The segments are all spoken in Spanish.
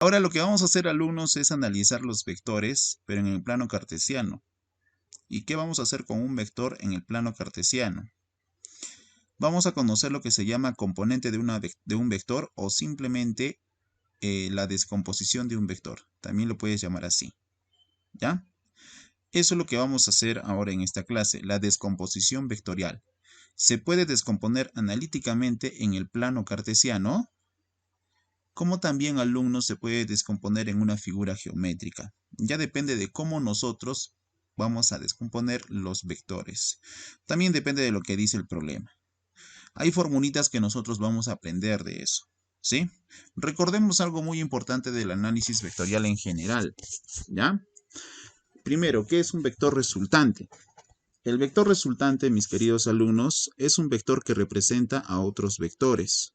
Ahora lo que vamos a hacer, alumnos, es analizar los vectores, pero en el plano cartesiano. ¿Y qué vamos a hacer con un vector en el plano cartesiano? Vamos a conocer lo que se llama componente de un vector o simplemente la descomposición de un vector. También lo puedes llamar así. ¿Ya? Eso es lo que vamos a hacer ahora en esta clase, la descomposición vectorial. Se puede descomponer analíticamente en el plano cartesiano, como también, alumnos, se puede descomponer en una figura geométrica. Ya depende de cómo nosotros vamos a descomponer los vectores. También depende de lo que dice el problema. Hay formulitas que nosotros vamos a aprender de eso, ¿sí? Recordemos algo muy importante del análisis vectorial en general, ¿ya? Primero, ¿qué es un vector resultante? El vector resultante, mis queridos alumnos, es un vector que representa a otros vectores.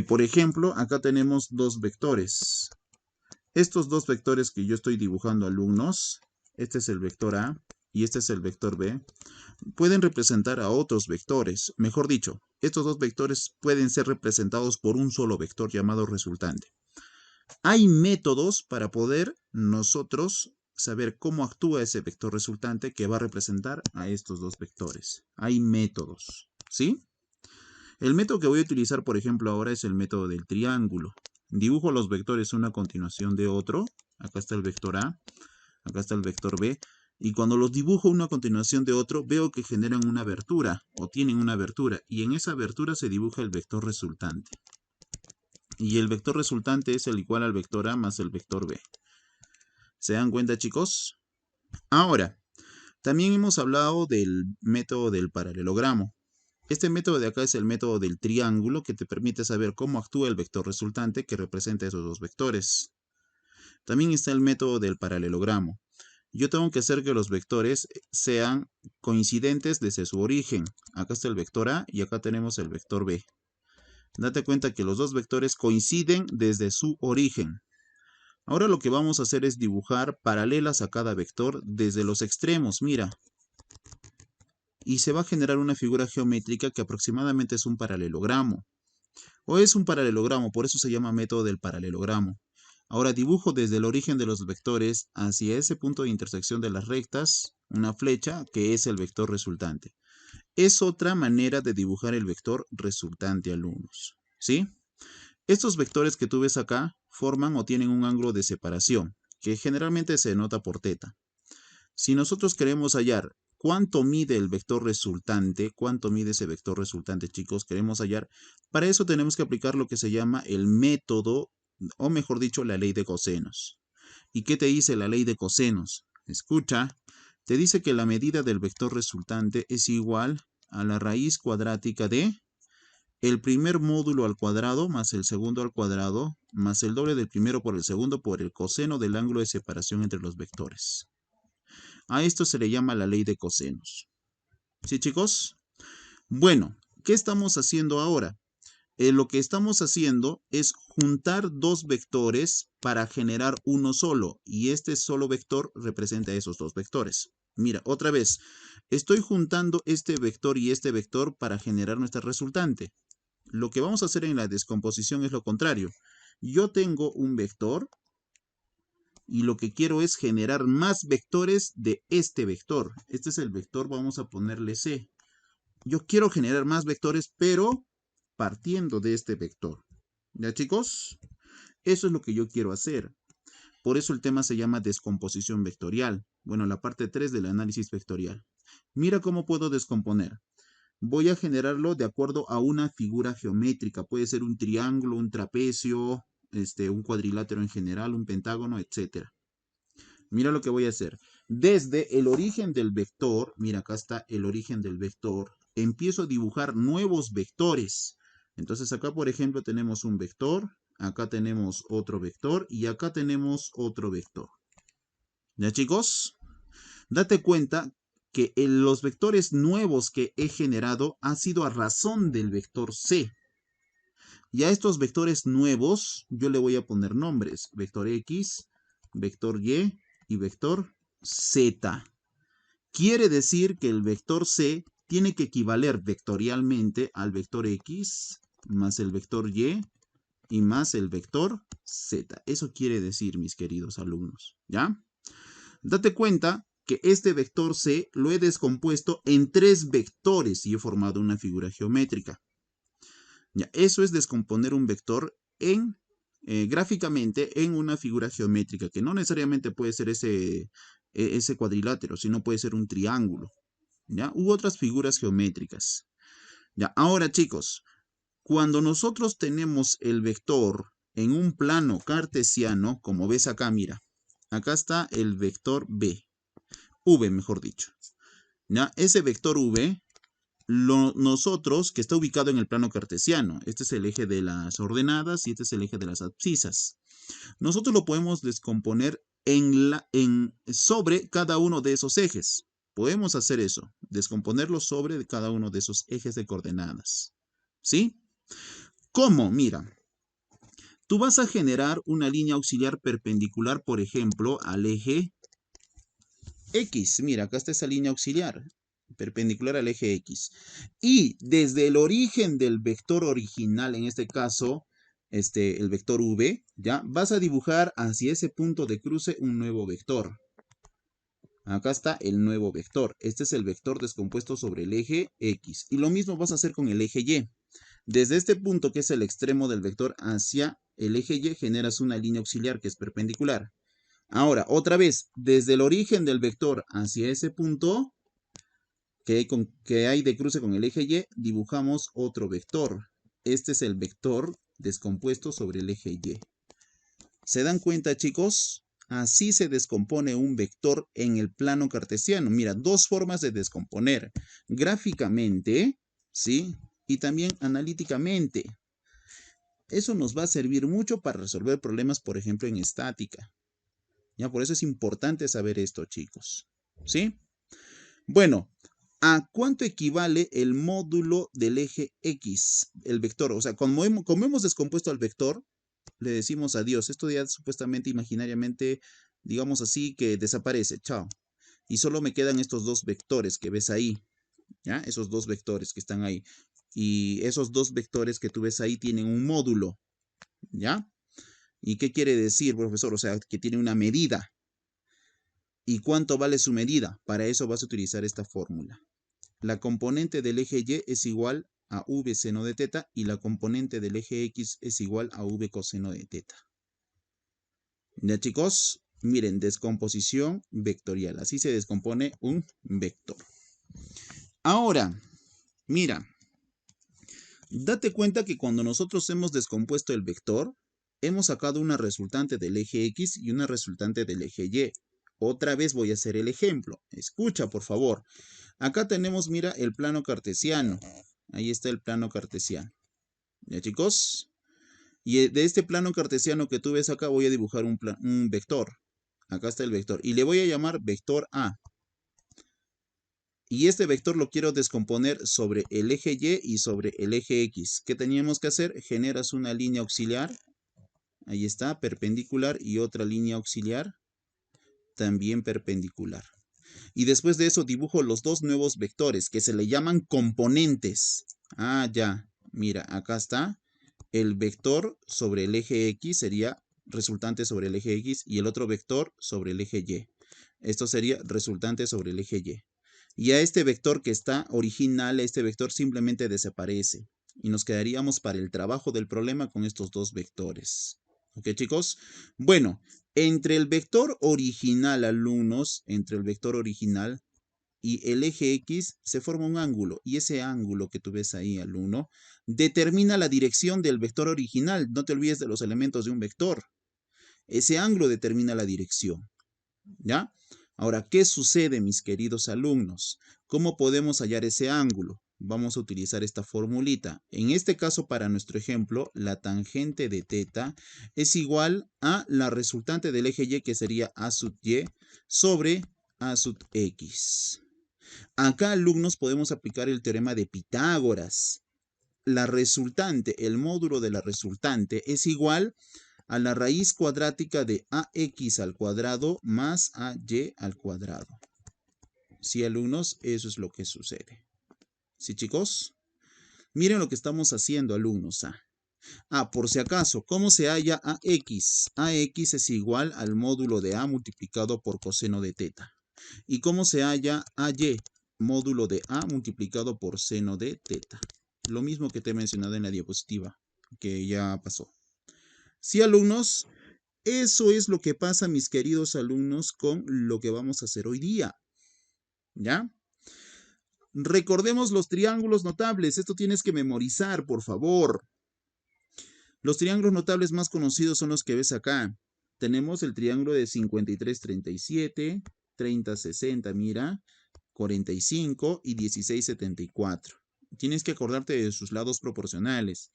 Por ejemplo, acá tenemos dos vectores. Estos dos vectores que yo estoy dibujando, alumnos, este es el vector A y este es el vector B, pueden representar a otros vectores. Mejor dicho, estos dos vectores pueden ser representados por un solo vector llamado resultante. Hay métodos para poder nosotros saber cómo actúa ese vector resultante que va a representar a estos dos vectores. Hay métodos, ¿sí? El método que voy a utilizar, por ejemplo, ahora es el método del triángulo. Dibujo los vectores uno a continuación de otro. Acá está el vector A, acá está el vector B. Y cuando los dibujo uno a continuación de otro, veo que generan una abertura o tienen una abertura. Y en esa abertura se dibuja el vector resultante. Y el vector resultante es el igual al vector A más el vector B. ¿Se dan cuenta, chicos? Ahora, también hemos hablado del método del paralelogramo. Este método de acá es el método del triángulo que te permite saber cómo actúa el vector resultante que representa esos dos vectores. También está el método del paralelogramo. Yo tengo que hacer que los vectores sean coincidentes desde su origen. Acá está el vector A y acá tenemos el vector B. Date cuenta que los dos vectores coinciden desde su origen. Ahora lo que vamos a hacer es dibujar paralelas a cada vector desde los extremos, mira. Y se va a generar una figura geométrica que aproximadamente es un paralelogramo. O es un paralelogramo, por eso se llama método del paralelogramo. Ahora dibujo desde el origen de los vectores hacia ese punto de intersección de las rectas una flecha que es el vector resultante. Es otra manera de dibujar el vector resultante, alumnos. ¿Sí? Estos vectores que tú ves acá forman o tienen un ángulo de separación, que generalmente se denota por θ. Si nosotros queremos hallar cuánto mide el vector resultante, cuánto mide ese vector resultante, chicos, queremos hallar, para eso tenemos que aplicar lo que se llama el método, o mejor dicho, la ley de cosenos. ¿Y qué te dice la ley de cosenos? Escucha, te dice que la medida del vector resultante es igual a la raíz cuadrática de el primer módulo al cuadrado más el segundo al cuadrado más el doble del primero por el segundo por el coseno del ángulo de separación entre los vectores. A esto se le llama la ley de cosenos. ¿Sí, chicos? Bueno, ¿qué estamos haciendo ahora? Lo que estamos haciendo es juntar dos vectores para generar uno solo. Y este solo vector representa a esos dos vectores. Mira, otra vez. Estoy juntando este vector y este vector para generar nuestra resultante. Lo que vamos a hacer en la descomposición es lo contrario. Yo tengo un vector y lo que quiero es generar más vectores de este vector. Este es el vector, vamos a ponerle C. Yo quiero generar más vectores, pero partiendo de este vector. ¿Ya, chicos? Eso es lo que yo quiero hacer. Por eso el tema se llama descomposición vectorial. Bueno, la parte 3 del análisis vectorial. Mira cómo puedo descomponer. Voy a generarlo de acuerdo a una figura geométrica. Puede ser un triángulo, un trapecio, un cuadrilátero en general, un pentágono, etc. Mira lo que voy a hacer. Desde el origen del vector, mira, acá está el origen del vector, empiezo a dibujar nuevos vectores. Entonces acá, por ejemplo, tenemos un vector, acá tenemos otro vector y acá tenemos otro vector. ¿Ya, chicos? Date cuenta que los vectores nuevos que he generado han sido a razón del vector C. Y a estos vectores nuevos yo le voy a poner nombres. Vector X, vector Y y vector Z. Quiere decir que el vector C tiene que equivaler vectorialmente al vector X más el vector Y y más el vector z. Eso quiere decir, mis queridos alumnos, ¿ya? Date cuenta que este vector c lo he descompuesto en 3 vectores y he formado una figura geométrica. Ya, eso es descomponer un vector en gráficamente en una figura geométrica, que no necesariamente puede ser ese cuadrilátero, sino puede ser un triángulo, ¿ya? U otras figuras geométricas. Ya, ahora chicos, cuando nosotros tenemos el vector en un plano cartesiano, como ves acá, mira, acá está el vector v mejor dicho. ¿Ya? Ese vector v, nosotros, que está ubicado en el plano cartesiano, este es el eje de las ordenadas y este es el eje de las abscisas. Nosotros lo podemos descomponer sobre cada uno de esos ejes. Podemos hacer eso, descomponerlo sobre cada uno de esos ejes de coordenadas. ¿Sí? ¿Cómo? Mira, tú vas a generar una línea auxiliar perpendicular, por ejemplo, al eje X. Mira, acá está esa línea auxiliar, perpendicular al eje X. Y desde el origen del vector original, en este caso, el vector V, ¿ya? Vas a dibujar hacia ese punto de cruce un nuevo vector. Acá está el nuevo vector. Este es el vector descompuesto sobre el eje X. Y lo mismo vas a hacer con el eje Y. Desde este punto, que es el extremo del vector, hacia el eje Y, generas una línea auxiliar que es perpendicular. Ahora, otra vez, desde el origen del vector hacia ese punto que hay de cruce con el eje Y, dibujamos otro vector. Este es el vector descompuesto sobre el eje Y. ¿Se dan cuenta, chicos? Así se descompone un vector en el plano cartesiano. Mira, dos formas de descomponer. Gráficamente, ¿sí? Y también analíticamente. Eso nos va a servir mucho para resolver problemas, por ejemplo, en estática. Ya, por eso es importante saber esto, chicos. ¿Sí? Bueno, ¿a cuánto equivale el módulo del eje X? El vector. O sea, como hemos descompuesto al vector, le decimos adiós. Esto ya supuestamente, imaginariamente, digamos así, que desaparece. Chao. Y solo me quedan estos dos vectores que ves ahí. ¿Ya? Esos dos vectores que están ahí. Y esos dos vectores que tú ves ahí tienen un módulo. ¿Ya? ¿Y qué quiere decir, profesor? O sea, que tiene una medida. ¿Y cuánto vale su medida? Para eso vas a utilizar esta fórmula. La componente del eje Y es igual a v seno de teta y la componente del eje X es igual a v coseno de teta. ¿Ya, chicos? Miren, descomposición vectorial. Así se descompone un vector. Ahora, mira, date cuenta que cuando nosotros hemos descompuesto el vector, hemos sacado una resultante del eje X y una resultante del eje Y. Otra vez voy a hacer el ejemplo. Escucha, por favor. Acá tenemos, mira, el plano cartesiano. Ahí está el plano cartesiano. ¿Ya, chicos? Y de este plano cartesiano que tú ves acá voy a dibujar un vector. Acá está el vector. Y le voy a llamar vector A. Y este vector lo quiero descomponer sobre el eje Y y sobre el eje X. ¿Qué teníamos que hacer? Generas una línea auxiliar. Ahí está, perpendicular. Y otra línea auxiliar, también perpendicular. Y después de eso dibujo los dos nuevos vectores que se le llaman componentes. Ah, ya. Mira, acá está. El vector sobre el eje X sería resultante sobre el eje X y el otro vector sobre el eje Y. Esto sería resultante sobre el eje Y. Y a este vector que está original, este vector simplemente desaparece. Y nos quedaríamos para el trabajo del problema con estos dos vectores. ¿Ok, chicos? Bueno, entre el vector original, alumnos, entre el vector original y el eje X se forma un ángulo. Y ese ángulo que tú ves ahí, alumno, determina la dirección del vector original. No te olvides de los elementos de un vector. Ese ángulo determina la dirección. ¿Ya? Ahora, ¿qué sucede, mis queridos alumnos? ¿Cómo podemos hallar ese ángulo? Vamos a utilizar esta formulita. En este caso, para nuestro ejemplo, la tangente de teta es igual a la resultante del eje Y, que sería A sub Y, sobre A sub X. Acá, alumnos, podemos aplicar el teorema de Pitágoras. La resultante, el módulo de la resultante, es igual a la raíz cuadrática de ax al cuadrado más ay al cuadrado. Sí, alumnos, eso es lo que sucede. ¿Sí, chicos? Miren lo que estamos haciendo, alumnos. Por si acaso, ¿cómo se halla AX? AX es igual al módulo de A multiplicado por coseno de teta. ¿Y cómo se halla AY? Módulo de A multiplicado por seno de teta. Lo mismo que te he mencionado en la diapositiva, que ya pasó. Sí, alumnos, eso es lo que pasa, mis queridos alumnos, con lo que vamos a hacer hoy día. ¿Ya? Recordemos los triángulos notables. Esto tienes que memorizar, por favor. Los triángulos notables más conocidos son los que ves acá. Tenemos el triángulo de 53-37, 30-60, mira, 45 y 16-74. Tienes que acordarte de sus lados proporcionales.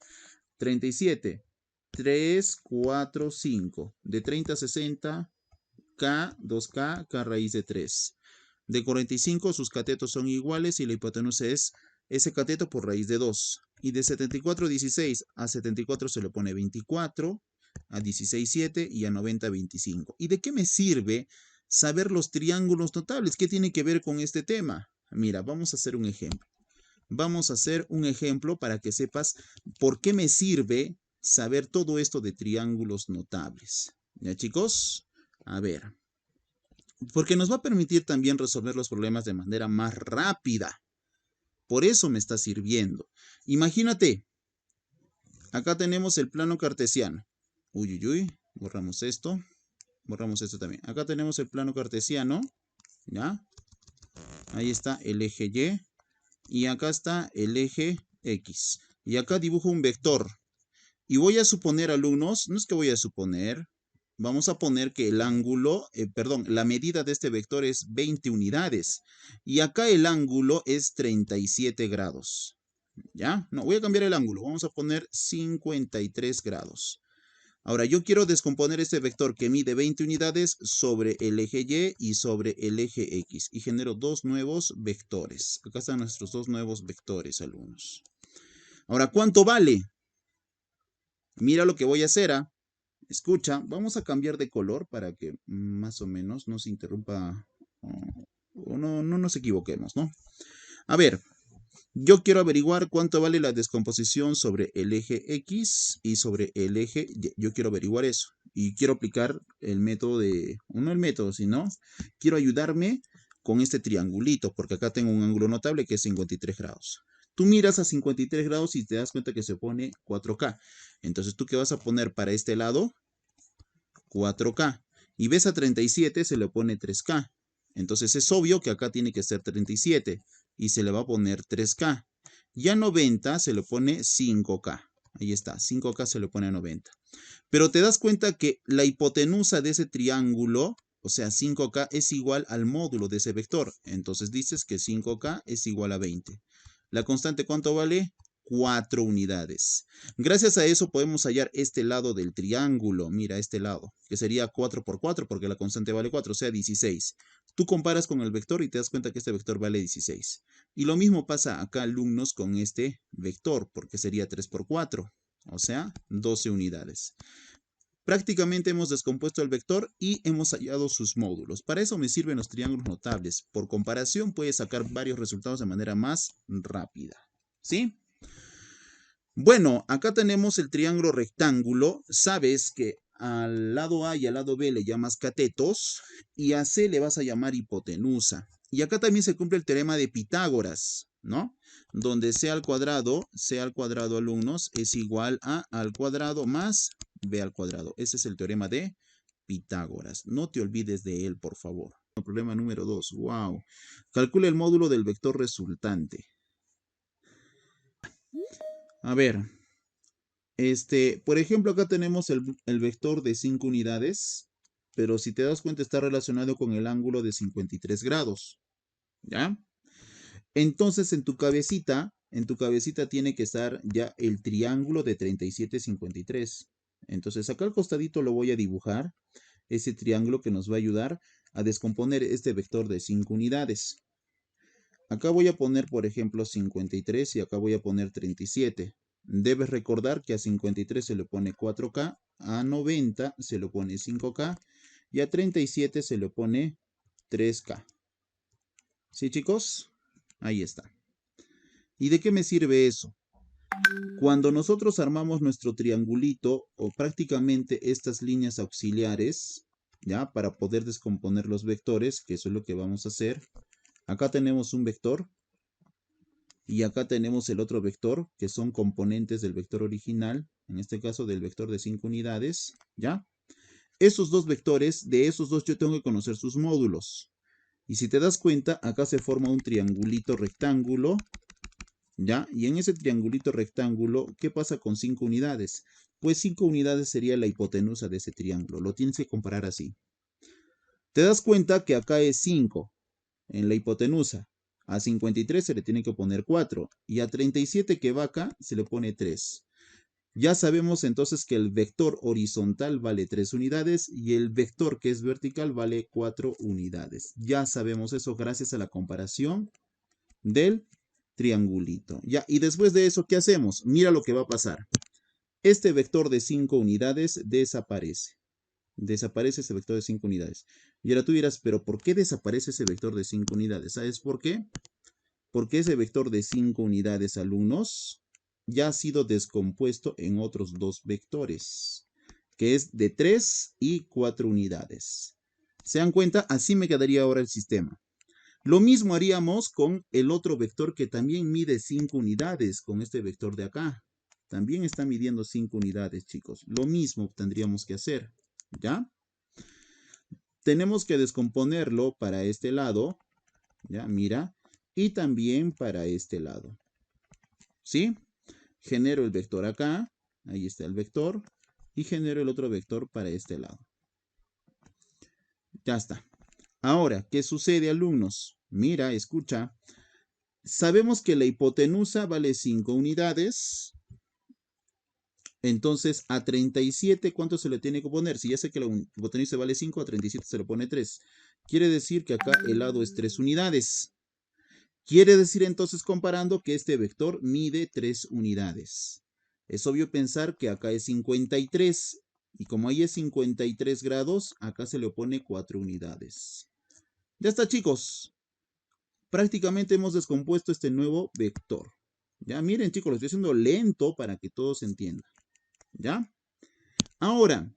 37, 3, 4, 5. De 30 a 60, K, 2K, K raíz de 3. De 45 sus catetos son iguales y la hipotenusa es ese cateto por raíz de 2. Y de 74,16 a 74 se le pone 24, a 16,7 y a 90, 25. ¿Y de qué me sirve saber los triángulos notables? ¿Qué tiene que ver con este tema? Mira, vamos a hacer un ejemplo. Vamos a hacer un ejemplo para que sepas por qué me sirve saber todo esto de triángulos notables. ¿Ya, chicos? A ver. Porque nos va a permitir también resolver los problemas de manera más rápida. Por eso me está sirviendo. Imagínate, acá tenemos el plano cartesiano. Uy, uy, uy, borramos esto también. Acá tenemos el plano cartesiano, ¿ya? Ahí está el eje Y y acá está el eje X. Y acá dibujo un vector. Y voy a suponer, alumnos, no es que voy a suponer, vamos a poner que el ángulo, la medida de este vector es 20 unidades. Y acá el ángulo es 37 grados. ¿Ya? No, voy a cambiar el ángulo. Vamos a poner 53 grados. Ahora, yo quiero descomponer este vector que mide 20 unidades sobre el eje Y y sobre el eje X. Y genero dos nuevos vectores. Acá están nuestros dos nuevos vectores, alumnos. Ahora, ¿cuánto vale? Mira lo que voy a hacer, ¿ah? Escucha, vamos a cambiar de color para que más o menos no se interrumpa o no nos equivoquemos, ¿no? A ver, yo quiero averiguar cuánto vale la descomposición sobre el eje X y sobre el eje Y. Yo quiero averiguar eso. Y quiero aplicar el método no el método, sino quiero ayudarme con este triangulito, porque acá tengo un ángulo notable que es 53 grados. Tú miras a 53 grados y te das cuenta que se pone 4K. Entonces, ¿tú qué vas a poner para este lado? 4K. Y ves a 37, se le pone 3K. Entonces es obvio que acá tiene que ser 37 y se le va a poner 3K. Y a 90 se le pone 5K. Ahí está, 5K se le pone a 90. Pero te das cuenta que la hipotenusa de ese triángulo, o sea, 5K es igual al módulo de ese vector. Entonces dices que 5K es igual a 20. ¿La constante cuánto vale? 4 unidades. Gracias a eso podemos hallar este lado del triángulo. Mira este lado, que sería 4 por 4 porque la constante vale 4, o sea 16. Tú comparas con el vector y te das cuenta que este vector vale 16. Y lo mismo pasa acá, alumnos, con este vector, porque sería 3 por 4, o sea 12 unidades. Prácticamente hemos descompuesto el vector y hemos hallado sus módulos. Para eso me sirven los triángulos notables. Por comparación, puedes sacar varios resultados de manera más rápida. ¿Sí? Bueno, acá tenemos el triángulo rectángulo. Sabes que al lado A y al lado B le llamas catetos y a C le vas a llamar hipotenusa. Y acá también se cumple el teorema de Pitágoras, ¿no? Donde C al cuadrado, alumnos, es igual a al cuadrado más B al cuadrado. Ese es el teorema de Pitágoras. No te olvides de él, por favor. Problema número 2. Wow. Calcula el módulo del vector resultante. A ver. Por ejemplo, acá tenemos el vector de 5 unidades, pero si te das cuenta está relacionado con el ángulo de 53 grados, ¿ya? Entonces en tu cabecita tiene que estar ya el triángulo de 37, 53. Entonces acá al costadito lo voy a dibujar, ese triángulo que nos va a ayudar a descomponer este vector de 5 unidades. Acá voy a poner, por ejemplo, 53 y acá voy a poner 37. Debes recordar que a 53 se le pone 4K, a 90 se le pone 5K y a 37 se le pone 3K. ¿Sí, chicos? Ahí está. ¿Y de qué me sirve eso? Cuando nosotros armamos nuestro triangulito o prácticamente estas líneas auxiliares, ¿ya? Para poder descomponer los vectores, que eso es lo que vamos a hacer. Acá tenemos un vector y acá tenemos el otro vector, que son componentes del vector original, en este caso del vector de 5 unidades, ¿ya? Esos dos vectores, de esos dos yo tengo que conocer sus módulos. Y si te das cuenta, acá se forma un triangulito rectángulo, ¿ya? Y en ese triangulito rectángulo, ¿qué pasa con 5 unidades? Pues 5 unidades sería la hipotenusa de ese triángulo. Lo tienes que comparar así. Te das cuenta que acá es 5 en la hipotenusa. A 53 se le tiene que poner 4. Y a 37 que va acá se le pone 3. Ya sabemos entonces que el vector horizontal vale 3 unidades y el vector que es vertical vale 4 unidades. Ya sabemos eso gracias a la comparación del triangulito. Ya, y después de eso, ¿qué hacemos? Mira lo que va a pasar. Este vector de 5 unidades desaparece. Desaparece ese vector de 5 unidades. Y ahora tú dirás, ¿pero por qué desaparece ese vector de 5 unidades? ¿Sabes por qué? Porque ese vector de 5 unidades, alumnos, ya ha sido descompuesto en otros dos vectores, que es de 3 y 4 unidades. ¿Se dan cuenta? Así me quedaría ahora el sistema. Lo mismo haríamos con el otro vector que también mide 5 unidades, con este vector de acá. También está midiendo 5 unidades, chicos. Lo mismo tendríamos que hacer, ¿ya? Tenemos que descomponerlo para este lado, ¿ya? Mira, y también para este lado, ¿sí? Genero el vector acá, ahí está el vector, y genero el otro vector para este lado. Ya está. Ahora, ¿qué sucede, alumnos? Mira, escucha. Sabemos que la hipotenusa vale 5 unidades. Entonces, a 37, ¿cuánto se le tiene que poner? Si ya sé que la hipotenusa vale 5, a 37 se le pone 3. Quiere decir que acá el lado es 3 unidades. Quiere decir entonces, comparando, que este vector mide 3 unidades. Es obvio pensar que acá es 53. Y como ahí es 53 grados, acá se le pone 4 unidades. Ya está, chicos. Prácticamente hemos descompuesto este nuevo vector. Ya, miren, chicos, lo estoy haciendo lento para que todos entiendan. ¿Ya? Ahora,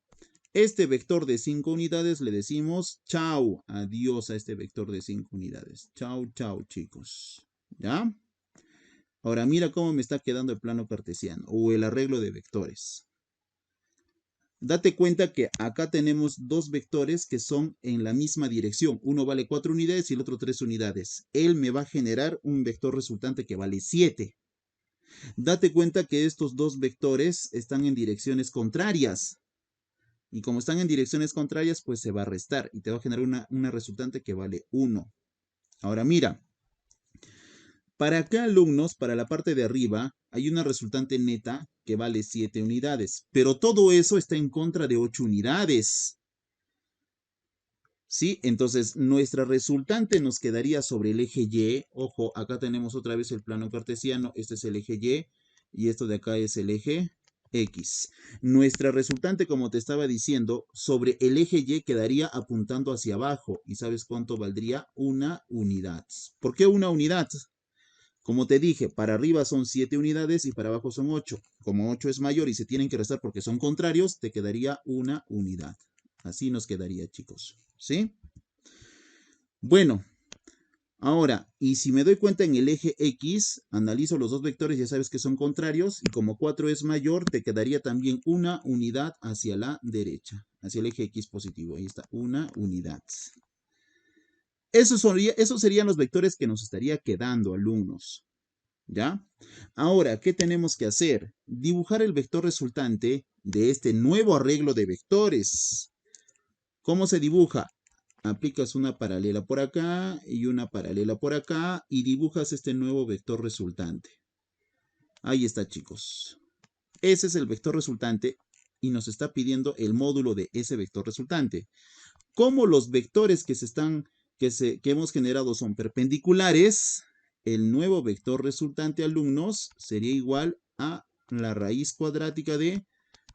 este vector de 5 unidades le decimos chau, adiós a este vector de 5 unidades. Chau, chau, chicos. ¿Ya? Ahora mira cómo me está quedando el plano cartesiano o el arreglo de vectores. Date cuenta que acá tenemos dos vectores que son en la misma dirección. Uno vale 4 unidades y el otro 3 unidades. Él me va a generar un vector resultante que vale 7. Date cuenta que estos dos vectores están en direcciones contrarias. Y como están en direcciones contrarias, pues se va a restar y te va a generar una resultante que vale 1. Ahora mira, para acá, alumnos, para la parte de arriba, hay una resultante neta que vale 7 unidades, pero todo eso está en contra de 8 unidades. ¿Sí? Entonces, nuestra resultante nos quedaría sobre el eje Y. Ojo, acá tenemos otra vez el plano cartesiano. Este es el eje Y y esto de acá es el eje X. Nuestra resultante, como te estaba diciendo, sobre el eje Y quedaría apuntando hacia abajo. ¿Y sabes cuánto valdría? Una unidad. ¿Por qué una unidad? Como te dije, para arriba son 7 unidades y para abajo son 8. Como 8 es mayor y se tienen que restar porque son contrarios, te quedaría una unidad. Así nos quedaría, chicos. ¿Sí? Bueno, ahora, y si me doy cuenta en el eje X, analizo los dos vectores, ya sabes que son contrarios, y como 4 es mayor, te quedaría también una unidad hacia la derecha, hacia el eje X positivo. Ahí está, una unidad. Esos serían los vectores que nos estaría quedando, alumnos. ¿Ya? Ahora, ¿qué tenemos que hacer? Dibujar el vector resultante de este nuevo arreglo de vectores. ¿Cómo se dibuja? Aplicas una paralela por acá y una paralela por acá y dibujas este nuevo vector resultante. Ahí está, chicos. Ese es el vector resultante y nos está pidiendo el módulo de ese vector resultante. Como los vectores que hemos generado son perpendiculares, el nuevo vector resultante, alumnos, sería igual a la raíz cuadrática de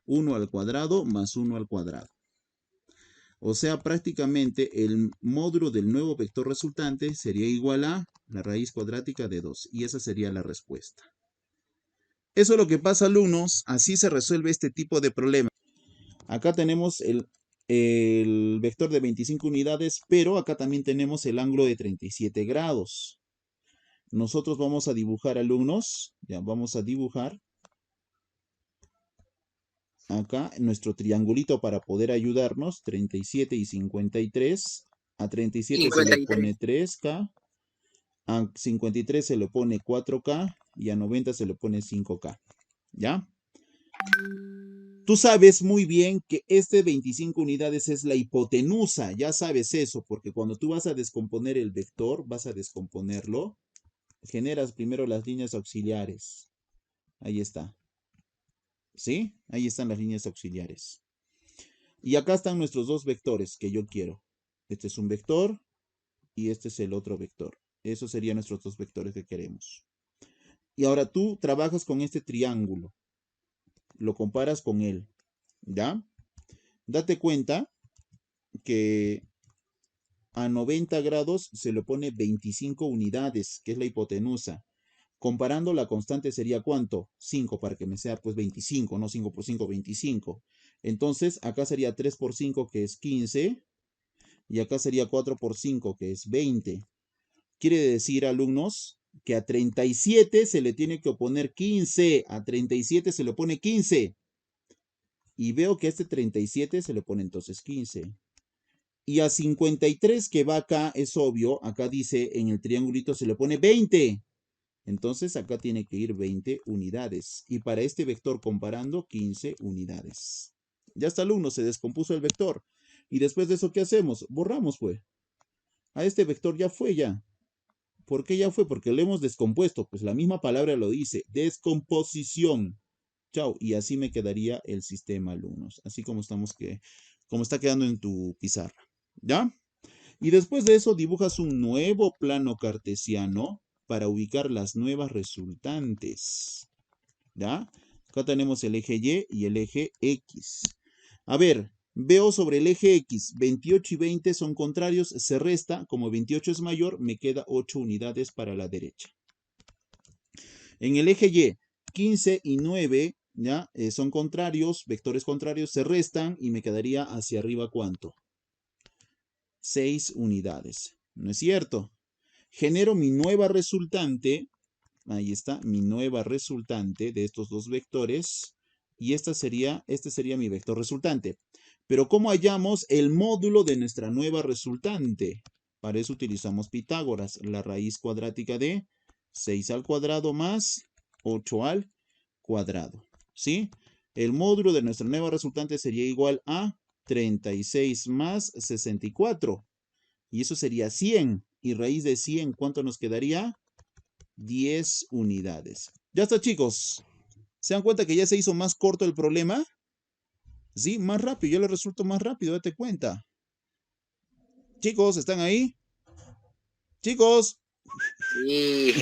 1 al cuadrado más 1 al cuadrado. O sea, prácticamente el módulo del nuevo vector resultante sería igual a la raíz cuadrática de 2. Y esa sería la respuesta. Eso es lo que pasa, alumnos. Así se resuelve este tipo de problema. Acá tenemos el vector de 25 unidades, pero acá también tenemos el ángulo de 37 grados. Nosotros vamos a dibujar, alumnos. Ya, vamos a dibujar acá nuestro triangulito para poder ayudarnos. 37 y 53. A 37 se le 53. pone 3K. A 53 se le pone 4K. Y a 90 se le pone 5K. ¿Ya? Tú sabes muy bien que este 25 unidades es la hipotenusa, ya sabes eso, porque cuando tú vas a descomponer el vector, vas a descomponerlo, generas primero las líneas auxiliares. Ahí está. ¿Sí? Ahí están las líneas auxiliares. Y acá están nuestros dos vectores que yo quiero. Este es un vector y este es el otro vector. Esos serían nuestros dos vectores que queremos. Y ahora tú trabajas con este triángulo. Lo comparas con él. ¿Ya? Date cuenta que a 90 grados se le pone 25 unidades, que es la hipotenusa. Comparando la constante sería ¿cuánto? 5 para que me sea pues 25, no 5 por 5, 25. Entonces acá sería 3 por 5 que es 15 y acá sería 4 por 5 que es 20. Quiere decir, alumnos, que a 37 se le tiene que oponer 15. A 37 se le pone 15. Y veo que a este 37 se le pone entonces 15. Y a 53 que va acá, es obvio, acá dice en el triangulito se le pone 20. Entonces acá tiene que ir 20 unidades. Y para este vector comparando, 15 unidades. Ya está, alumno, se descompuso el vector. Y después de eso, ¿qué hacemos? Borramos, pues. A este vector ya fue ya. ¿Por qué ya fue? Porque lo hemos descompuesto. Pues la misma palabra lo dice. Descomposición. Chao. Y así me quedaría el sistema, alumnos. Así como como está quedando en tu pizarra. ¿Ya? Y después de eso dibujas un nuevo plano cartesiano para ubicar las nuevas resultantes. ¿Ya? Acá tenemos el eje Y y el eje X. A ver, veo sobre el eje X, 28 y 20 son contrarios, se resta, como 28 es mayor, me queda 8 unidades para la derecha. En el eje Y, 15 y 9, ¿ya? Son contrarios, vectores contrarios, se restan y me quedaría hacia arriba ¿cuánto? 6 unidades. ¿No es cierto? Genero mi nueva resultante. Ahí está, mi nueva resultante de estos dos vectores. Y este sería mi vector resultante. Pero ¿cómo hallamos el módulo de nuestra nueva resultante? Para eso utilizamos Pitágoras, la raíz cuadrática de 6 al cuadrado más 8 al cuadrado. ¿Sí? El módulo de nuestra nueva resultante sería igual a 36 más 64. Y eso sería 100. Y raíz de 100, ¿cuánto nos quedaría? 10 unidades. Ya está, chicos. ¿Se dan cuenta que ya se hizo más corto el problema? Sí, más rápido. Ya lo resuelto más rápido, date cuenta. Chicos, ¿están ahí? Chicos. Sí.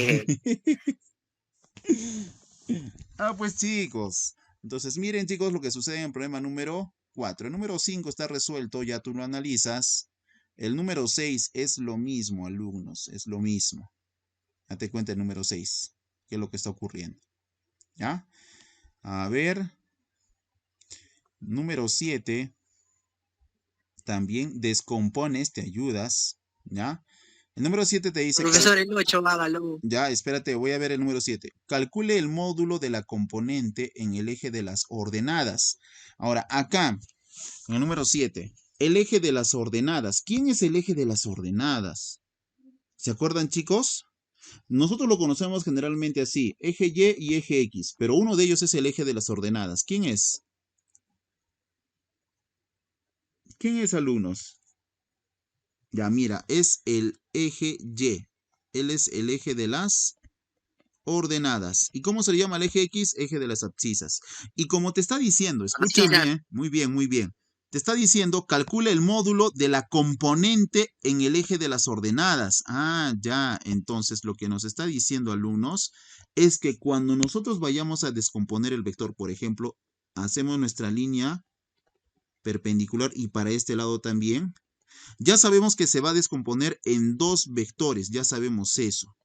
Pues chicos. Entonces, miren, chicos, lo que sucede en el problema número 4. El número 5 está resuelto, ya tú lo analizas. El número 6 es lo mismo, alumnos, es lo mismo. Date cuenta el número 6, qué es lo que está ocurriendo. ¿Ya? A ver, número 7, también descompones, te ayudas, ¿ya? El número 7 te dice, Profesor, el 8, hágalo. ya, espérate, voy a ver el número 7. Calcule el módulo de la componente en el eje de las ordenadas. Ahora, acá, en el número 7, el eje de las ordenadas. ¿Quién es el eje de las ordenadas? ¿Se acuerdan, chicos? Nosotros lo conocemos generalmente así, eje Y y eje X, pero uno de ellos es el eje de las ordenadas. ¿Quién es? ¿Quién es, alumnos? Ya, mira, es el eje Y. Él es el eje de las ordenadas. ¿Y cómo se le llama el eje X? Eje de las abscisas. Y como te está diciendo, Abscisas. escúchame, muy bien, muy bien. Te está diciendo, calcula el módulo de la componente en el eje de las ordenadas. Ah, ya. Entonces, lo que nos está diciendo, alumnos, es que cuando nosotros vayamos a descomponer el vector, por ejemplo, hacemos nuestra línea perpendicular y para este lado también. Ya sabemos que se va a descomponer en dos vectores, ya sabemos eso.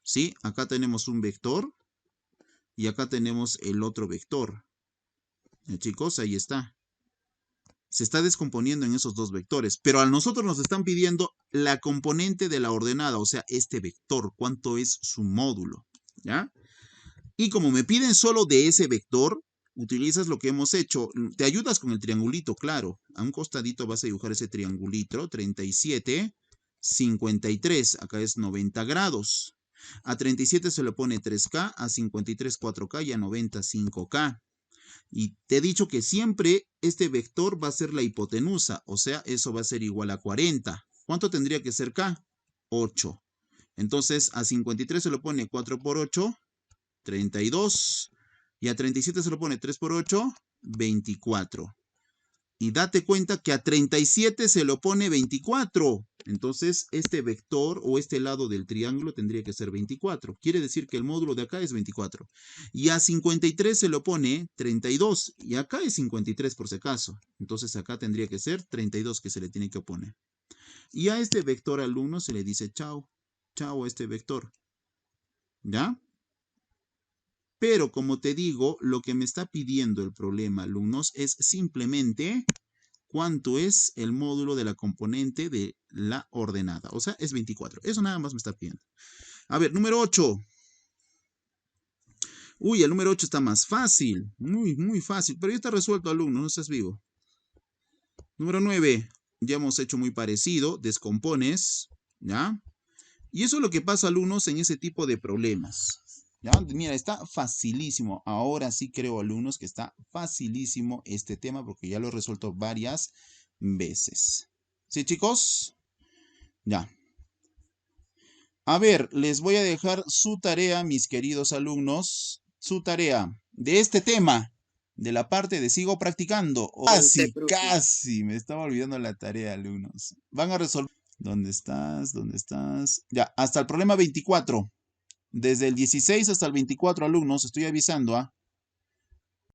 ¿Sí? Acá tenemos un vector y acá tenemos el otro vector. Chicos, ahí está. Se está descomponiendo en esos dos vectores, pero a nosotros nos están pidiendo la componente de la ordenada, o sea, este vector, cuánto es su módulo, ¿ya? Y como me piden solo de ese vector, utilizas lo que hemos hecho, te ayudas con el triangulito, claro. A un costadito vas a dibujar ese triangulito, 37, 53, acá es 90 grados. A 37 se le pone 3K, a 53 4K y a 90 5K. Y te he dicho que siempre este vector va a ser la hipotenusa, o sea, eso va a ser igual a 40. ¿Cuánto tendría que ser K? 8. Entonces, a 53 se lo pone 4 por 8, 32. Y a 37 se lo pone 3 por 8, 24. Y date cuenta que a 37 se lo pone 24. Entonces, este vector o este lado del triángulo tendría que ser 24. Quiere decir que el módulo de acá es 24. Y a 53 se lo pone 32. Y acá es 53 por si acaso. Entonces, acá tendría que ser 32 que se le tiene que oponer. Y a este vector alumno se le dice chao. Chao a este vector. ¿Ya? Pero como te digo, lo que me está pidiendo el problema, alumnos, es simplemente cuánto es el módulo de la componente de la ordenada. O sea, es 24. Eso nada más me está pidiendo. A ver, número 8. Uy, el número 8 está más fácil. Muy, muy fácil. Pero ya está resuelto, alumno. No estás vivo. Número 9. Ya hemos hecho muy parecido. Descompones. ¿Ya? Y eso es lo que pasa, alumnos, en ese tipo de problemas. ¿Ya? Mira, está facilísimo. Ahora sí creo, alumnos, que está facilísimo este tema porque ya lo he resuelto varias veces. ¿Sí, chicos? Ya. A ver, les voy a dejar su tarea, mis queridos alumnos. Su tarea de este tema, de la parte de sigo practicando. Casi, casi. Me estaba olvidando la tarea, alumnos. Van a resolver. ¿Dónde estás? ¿Dónde estás? Ya, hasta el problema 24. Desde el 16 hasta el 24, alumnos, estoy avisando, ¿ah?